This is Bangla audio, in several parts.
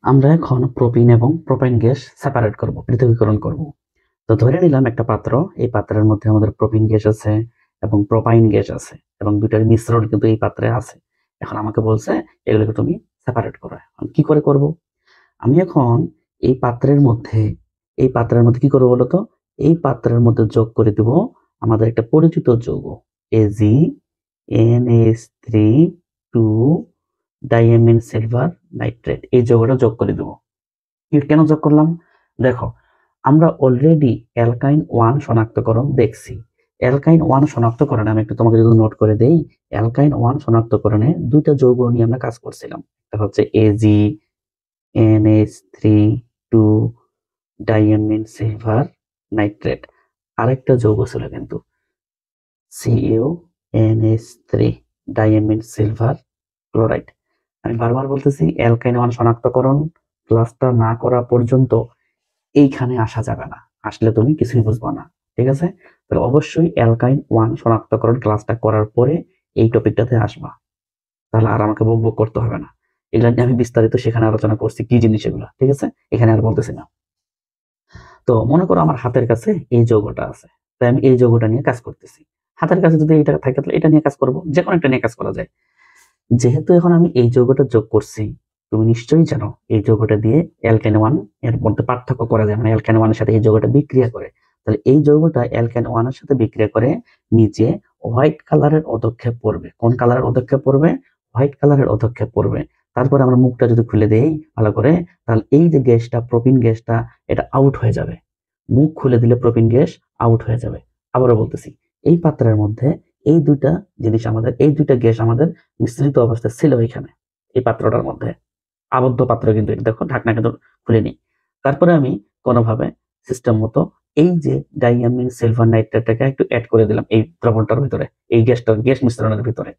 আমরা এখন প্রোপিন এবং প্রোপাইন গ্যাস সেপারেট করব, পৃথকীকরণ করব। তো ধরে নিলাম একটা পাত্র, এই পাত্রের মধ্যে আমাদের প্রোপিন গ্যাস আছে এবং প্রোপাইন গ্যাস আছে এবং দুইটার মিশ্রণ কিন্তু এই পাত্রে আছে। এখন আমাকে বলছে এগুলোকে তুমি সেপারেট করো। এখন কি করে করব? আমি এখন এই পাত্রের মধ্যে কি করবো বলতো? এই পাত্রের মধ্যে যোগ করে দিব আমাদের একটা পরিচিত যৌগ AgNH3 ডাইঅ্যামিন সিলভার নাইট্রেট। এই যৌগটা যোগ করে দেব। কেন যোগ করলাম? দেখো, আমরা অলরেডি অ্যালকাইন 1 শনাক্তকরণ দেখছি। অ্যালকাইন 1 শনাক্তকরণে আমি একটু তোমাকে যদি নোট করে দেই, অ্যালকাইন 1 শনাক্তকরণে দুইটা যৌগ নিয়ে আমরা কাজ করছিলাম। একটা হচ্ছে AgNH3 ডাইঅ্যামিন সিলভার নাইট্রেট। আরেকটা যৌগ ছিল কিন্তু CuNH3 ডাইঅ্যামিন সিলভার ক্লোরাইড। আমি বারবার বলতেছি, অ্যালকাইন 1 শনাক্তকরণ ক্লাসটা না করা পর্যন্ত এইখানে আসা যাবে না। আসলে তুমি কিছুই বুঝবা না। ঠিক আছে? তাহলে অবশ্যই অ্যালকাইন 1 শনাক্তকরণ ক্লাসটা করার পরে এই টপিকটাতে আসবা। তাহলে আর আমাকে বকবক করতে হবে না। এগুলা নিয়ে আমি বিস্তারিত সেখানে আলোচনা করছি, কি জিনিস এগুলা। ঠিক আছে? এখানে আর বলতেছি না। তো মনে করো আমার হাতের কাছে এই যৌগটা আছে, তাই আমি এই যৌগটা নিয়ে কাজ করতেছি। হাতের কাছে যদি এটা থাকে তাহলে এটা নিয়ে কাজ করব, যে কোনো একটা নিয়ে কাজ করা যায়। যেহেতু এখন আমি এই যৌগটা যোগ করছি, তুমি নিশ্চয়ই জানো এই যৌগটা দিয়ে অ্যালকেন 1 এর মধ্যে পার্থক্য করা যায়, মানে অ্যালকেন 1 এর সাথে এই যৌগটা বিক্রিয়া করে। তাহলে এই যৌগটা অ্যালকেন 1 এর সাথে বিক্রিয়া করে নিচে হোয়াইট কালারের অধক্ষেপ পড়বে। কোন কালারের অধক্ষেপ পড়বে? হোয়াইট কালারের অধক্ষেপ পড়বে। তারপরে আমরা মুখটা যদি খুলে দেই ভালো করে, তাহলে এই যে গ্যাসটা, প্রোপিন গ্যাসটা, এটা আউট হয়ে যাবে। মুখ খুলে দিলে প্রোপিন গ্যাস আউট হয়ে যাবে। আবারও বলতেছি, এই পাত্রের মধ্যে এই দুইটা গ্যাস আমাদের মিশ্রিত অবস্থায় ছিল এখানে, এই পাত্রটার মধ্যে। আবদ্ধ পাত্র কিন্তু এটা, দেখো ঢাকনা কিন্তু খুলিনি। তারপরে আমি কোনোভাবে সিস্টেম মতো এই যে ডাইঅ্যামিন সিলভার নাইট্রেটটাকে একটু অ্যাড করে দিলাম এই দ্রবণটার ভিতরে, এই গ্যাস মিশ্রণের ভিতরে।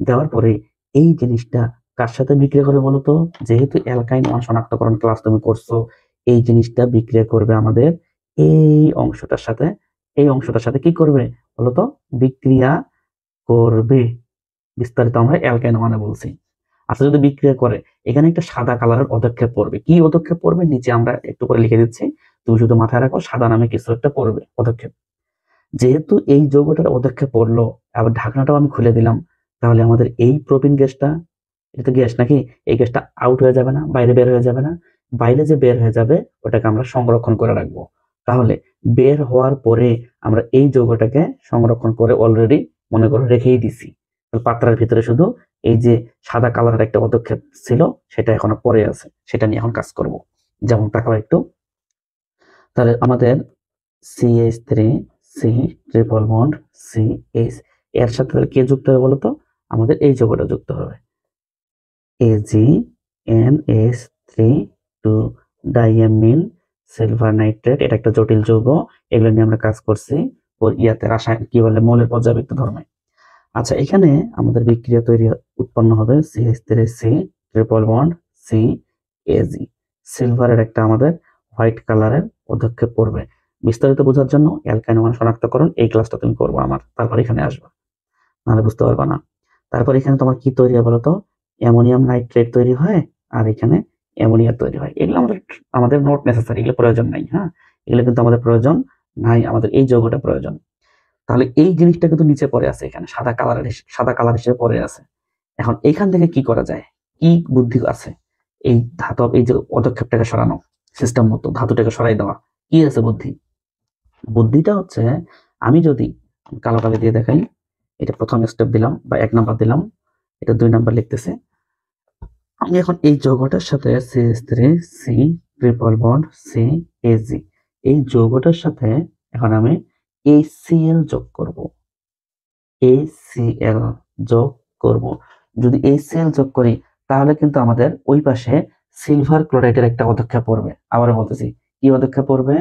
দেওয়ার পরে এই জিনিসটা কার সাথে বিক্রিয়া করে বলতো? যেহেতু অ্যালকাইন 1 শনাক্তকরণ ক্লাস তুমি করছো, এই জিনিসটা বিক্রিয়া করবে আমাদের এই অংশটার সাথে। এই অংশটার সাথে কি করবে বলতো? বিক্রিয়া করবে। বিস্তারিত আমরা অ্যালকাইন 1 বলছি। আচ্ছা, যদি বিক্রিয়া করে, এখানে একটা সাদা কালারের পদক্ষেপ পড়বে। কি পদক্ষেপ পড়বে নিচে আমরা একটু করে লিখে দিচ্ছি, তুমি শুধু মাথায় রাখো, সাদা নামে কিছু একটা পড়বে পদক্ষেপ। যেহেতু এই যৌগটার পদক্ষেপ পড়লো, আবার ঢাকনাটাও আমি খুলে দিলাম, তাহলে আমাদের এই প্রোপিন গ্যাসটা, এটা তো গ্যাস নাকি, এই গ্যাসটা আউট হয়ে যাবে না, বাইরে বের হয়ে যাবে না? বাইরে যে বের হয়ে যাবে ওটাকে আমরা সংরক্ষণ করে রাখবো। তাহলে বের হওয়ার পরে আমরা এই যৌগটাকে সংরক্ষণ করে অলরেডি মনে করো রেখেই দিছি। পাত্রের ভিতরে শুধু এই যে সাদা কালারের একটা পদক্ষেপ ছিল, সেটা এখনো পরে আছে, সেটা নিয়ে এখন কাজ করব। যেমন তাকাও একটু, তাহলে আমাদের CH3 C triple bond CH, এর সাথে কে যুক্ত হবে বলতো? আমাদের এই যৌগটা যুক্ত হবে, AgNH3 ডাইঅ্যামিন সিলভার নাইট্রেট। এটা একটা জটিল যৌগ, এগুলো নিয়ে আমরা কাজ করছি ওর ইয়াতে, রাসায়নিক কি বলে, মৌলের পর্যায়বৃত্ত ধর্মে। আচ্ছা, এখানে আমাদের বিক্রিয়া উৎপন্ন হবে CH3 ট্রিপল বন্ড CAG। সিলভারের একটা আমাদের হোয়াইট কালারের পদক্ষেপ পড়বে। বিস্তারিত বোঝার জন্য অ্যালকাইন 1 শনাক্তকরণ এই ক্লাসটা তুমি করবো আমার, তারপর এখানে আসবা, নাহলে বুঝতে পারবা না। তারপর এখানে তোমার কি তৈরি হয় বলতো? অ্যামোনিয়াম নাইট্রেট তৈরি হয়, আর এখানে অ্যামোনিয়া তৈরি হয়। এগুলো আমাদের নট নেসেসারি, এগুলো প্রয়োজন নাই। হ্যাঁ, এগুলো কিন্তু আমাদের প্রয়োজন নাই, আমাদের এই যৌগটা প্রয়োজন। তাহলে এই জিনিসটা কিন্তু নিচে পড়ে আছে, এখানে সাদা কালার হিসেবে পড়ে আছে। এখন এইখান থেকে কি করা যায়? কি বুদ্ধি আছে এই ধাতব, এই যে পদক্ষেপটাকে সরানো, সিস্টেম মতো ধাতুটাকে সরাই দেওয়া, কি আছে বুদ্ধি? বুদ্ধিটা হচ্ছে, আমি যদি কালো কালি দিয়ে দেখাই, এটা প্রথম স্টেপ দিলাম বা 1 নাম্বার দিলাম, এটা 2 নাম্বার লিখতেছে। আমি এখন এই যৌগটার সাথে CH3 ট্রিপল বন্ড CAG, এই যৌগটার সাথে এখন আমি HCl যোগ করব। HCl যোগ করব। যদি HCl যোগ করি, তাহলে কিন্তু আমাদের ওই পাশে সিলভার ক্লোরাইডের একটা পদক্ষেপ পড়বে। আবারও বলতেছি, কি পদক্ষেপ পড়বে?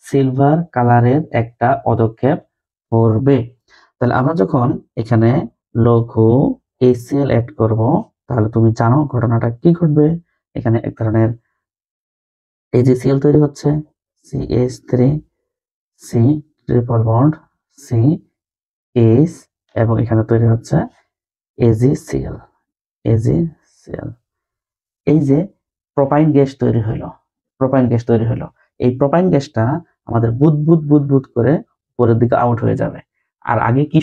সিলভার কালারের একটা পদক্ষেপ পড়বে। তাহলে আমরা যখন এখানে লঘু HCl অ্যাড করব, তাহলে তুমি জানো ঘটনাটা কি ঘটবে। এখানে এক ধরনের AgCl তৈরি হচ্ছে, CH3 ট্রিপল বন্ড CH, এবং এখানে তৈরি হচ্ছে AgCl। এই যে প্রোপাইন গ্যাস তৈরি হলো। প্রোপাইন গ্যাস তৈরি হলো। এই প্রোপাইন গ্যাসটা আমাদের বুদবুদ করে উপরের দিকে আউট হয়ে যাবে। আর আগে কি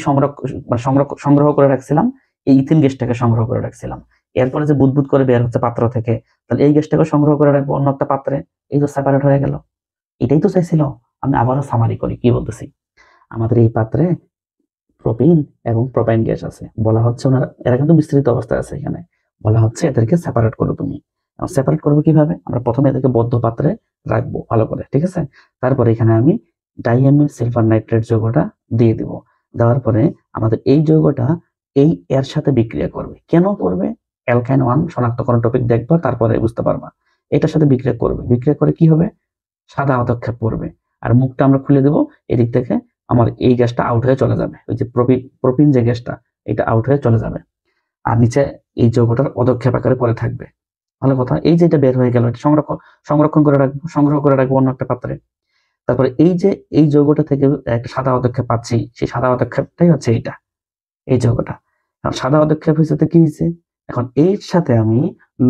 সংগ্রহ করে রাখছিলাম? এই ইথিন গ্যাসটাকে সংগ্রহ করে রাখছিলাম। এরপরে যে বুদবুদ করে বের হচ্ছে পাত্র থেকে, তাহলে এই গ্যাসটাকে সংগ্রহ করে রাখবো অন্য একটা পাত্রে। এই তো সেপারেট হয়ে গেল। এটাই তো চাইছিল। আমি আবারও সামারি করি, কি বলতেছি। আমাদের এই পাত্রে প্রোপিন এবং প্রোপাইন গ্যাস আছে। বলা হচ্ছে এরা কিন্তু মিশ্রিত অবস্থায় আছে। এখানে বলা হচ্ছে এদেরকে সেপারেট করো তুমি। সেপারেট করবো কিভাবে? আমরা প্রথমে এদেরকে বদ্ধ পাত্রে রাখবো ভালো করে, ঠিক আছে? তারপরে এখানে আমি ডাইঅ্যামিন সিলভার নাইট্রেট যৌগটা দিয়ে দিব। দেওয়ার পরে আমাদের এই যৌগটা এই এর সাথে বিক্রিয়া করবে। কেন করবে? অ্যালকাইন 1 শনাক্তকরণ টপিক দেখবা, তারপরে বুঝতে পারবা। এটার সাথে বিক্রিয়া করবে। বিক্রিয়া করে কি হবে? সাদা পদক্ষেপ পড়বে। আর মুখটা আমরা খুলে দেব। এদিক থেকে আমার এই গ্যাসটা আউট হয়ে চলে যাবে। ওই যে প্রোপিন যে গ্যাসটা, এটা আউট হয়ে চলে যাবে। আর নিচে এই যৌগটার পদক্ষেপ আকারে পড়ে থাকবে। ভালো কথা। এই যে এটা বের হয়ে গেল, এটা সংরক্ষণ করে রাখবো, সংগ্রহ করে রাখবো অন্য একটা পাত্রে। তারপরে এই যে এই যৌগটা থেকে একটা সাদা পদক্ষেপ পাচ্ছি, সেই সাদা পদক্ষেপটাই হচ্ছে এইটা, এই যৌগটা। এখন সাদা পদক্ষেপ হয়েছে কি হয়েছে? এখন এর সাথে আমি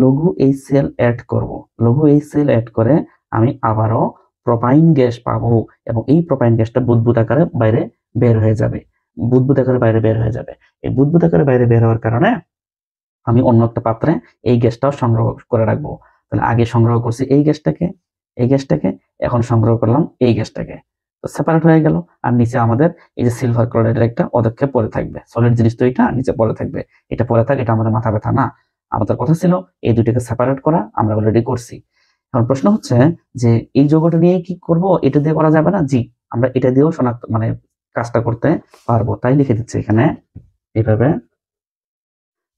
লঘু HCl অ্যাড করব। লঘু HCl অ্যাড করে আমি আবারও প্রোপাইন গ্যাস পাবো, এবং এই প্রোপাইন গ্যাসটা বুদবুদ আকারে বাইরে বের হয়ে যাবে। বুদবুদ আকারে বাইরে বের হয়ে যাবে। এই বুদবুদ আকারে বাইরে বের হওয়ার কারণে আমি অন্য একটা পাত্রে এই গ্যাসটাও সংগ্রহ করে রাখবো। তাহলে আগে সংগ্রহ করছি এই গ্যাসটাকে, এখন সংগ্রহ করলাম এই গ্যাসটাকে। তো সেপারেট হয়ে গেল। আর নিচে আমাদের এই যে সিলভার ক্লোরাইডের একটা পদক্ষেপ পড়ে থাকবে। সলিড জিনিস তো এটা নিচে পড়ে থাকবে। এটা পড়ে থাকে, এটা আমাদের মাথা ব্যথা না। আমাদের কথা ছিল এই দুইটাকে সেপারেট করা, আমরা অলরেডি করছি। এখন প্রশ্ন হচ্ছে যে এই যৌগটা নিয়ে কি করব? এটা দিয়ে করা যাবে না? জি, আমরা এটা দিয়েও শনাক্ত কাজটা করতে পারবো। তাই লিখে দিচ্ছি এখানে এইভাবে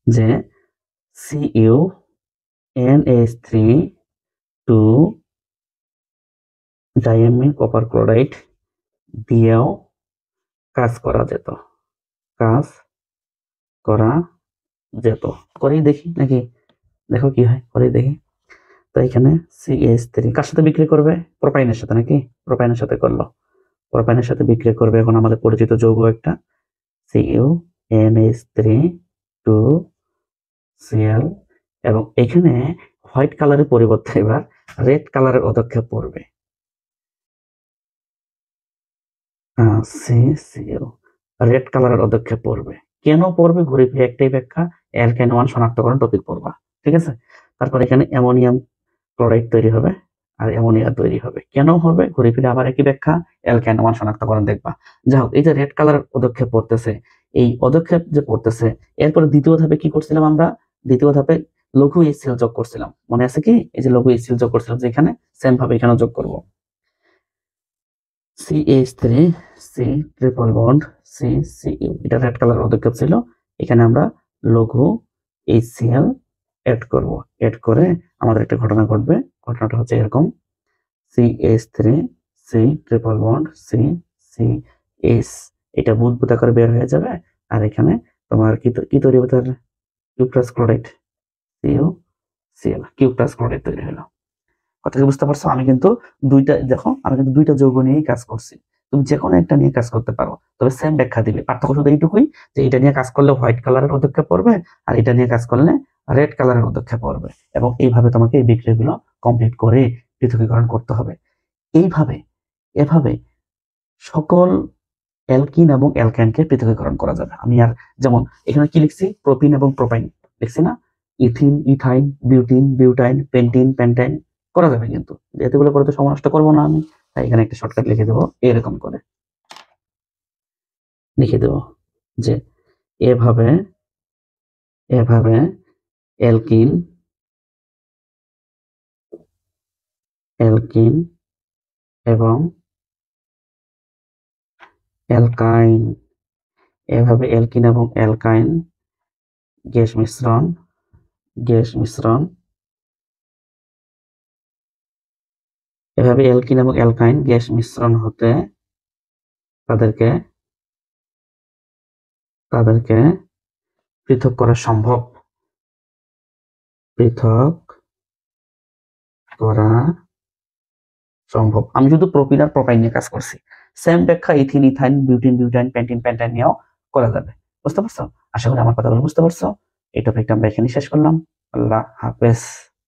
যে CuNH3 ডাইঅ্যামিন কপার ক্লোরাইড দিয়েও কাজ করা যেত। করেই দেখি নাকি? দেখো কি হয়, করেই দেখি। তো এখানে CH3 কার সাথে বিক্রি করবে? প্রোপাইনের সাথে নাকি? প্রোপাইনের সাথে করলো। প্রোপাইনের সাথে বিক্রি করবে এখন আমাদের পরিচিত যৌগ একটা CuNH3 এবং এখানে হোয়াইট কালারের পরিবর্তে এবার রেড কালারের পদক্ষেপ পড়বে। রেড কালারের পদক্ষেপ পড়বে। কেন পড়বে? ঘুরে ফিরে একটাই ব্যাখ্যা, অ্যালকাইন 1 শনাক্তকরণ টপিক পড়বা, ঠিক আছে? তারপর এখানে অ্যামোনিয়াম ক্লোরাইড তৈরি হবে আর অ্যামোনিয়া তৈরি হবে। কেন হবে? ঘুরে ফিরে আবার একই ব্যাখ্যা, অ্যালকাইন 1 শনাক্তকরণ দেখবা। যাই হোক, এই যে রেড কালারের পদক্ষেপ পড়তেছে, এই পদক্ষেপ যে পড়তেছে, এরপরে দ্বিতীয় ধাপে কি করছিলাম আমরা? দ্বিতীয় ধাপে লঘু HCl যোগ করছিলাম। মনে আছে কি? এই যে লঘু HCl যোগ করছিলাম, যে এখানে সেম ভাবে এখানে যোগ করব। CH3 C triple bond CCU, এটা রেড কালার পদক্ষেপ ছিল। এখানে আমরা লঘু HCl অ্যাড করব। অ্যাড করে আমাদের একটা ঘটনা ঘটবে। ঘটনাটা হচ্ছে এরকম, CH3 C triple bond CCS, এটা বুদবুদ আকারে বের হয়ে যাবে। আর এখানে তোমার কি তৈরি হবে? তার cuprous chloride CuCl, cuprous chloride তৈরি হলো। কথা কি বুঝতে পারছো? আমি কিন্তু দুইটা যৌগ নিয়েই কাজ করছি। তুমি যে কোনো একটা নিয়ে কাজ করতে পারো, তবে সেম ব্যাখ্যা দিবে। পার্থক্য শুধু এইটুকুই যে এটা নিয়ে কাজ করলে হোয়াইট কালারের পদক্ষেপ পড়বে, আর এটা নিয়ে কাজ করলে রেড কালারের পদক্ষেপ পড়বে। এবং এইভাবে তোমাকে এই বিক্রিয়াগুলো কমপ্লিট করে পৃথকীকরণ করতে হবে। এভাবে সকল অ্যালকিন এবং অ্যালকাইনকে পৃথকীকরণ করা যাবে। আমি আর যেমন এখানে কি লিখছি? প্রোপিন এবং প্রোপাইন লিখছি না? Ethene, ethyne, butene, butyne, pentene, pentyne করা যাবে। কিন্তু এতগুলো করে তো সময় নষ্ট করবো না আমি, তাই এখানে একটা শর্টকাট লিখে দেবো। এরকম করে লিখে দেবো যে এভাবে অ্যালকিন এবং অ্যালকাইন, এভাবে অ্যালকিন এবং অ্যালকাইন গ্যাস মিশ্রণ এভাবে অ্যালকিন এবং অ্যালকাইন গ্যাস মিশ্রণ হতে তাদেরকে পৃথক করা সম্ভব। আমি শুধু প্রোপিন আর প্রোপাইন নিয়ে কাজ করছি। সেম ব্যাখ্যা ethene, ethyne, butene, butyne, pentene, pentyne নিয়েও করা যাবে। বুঝতে পারছো? আশা করি আমার কথাগুলো বুঝতে পারছো। এই টপিকটা আমরা এখানে শেষ করলাম। আল্লাহ হাফেজ।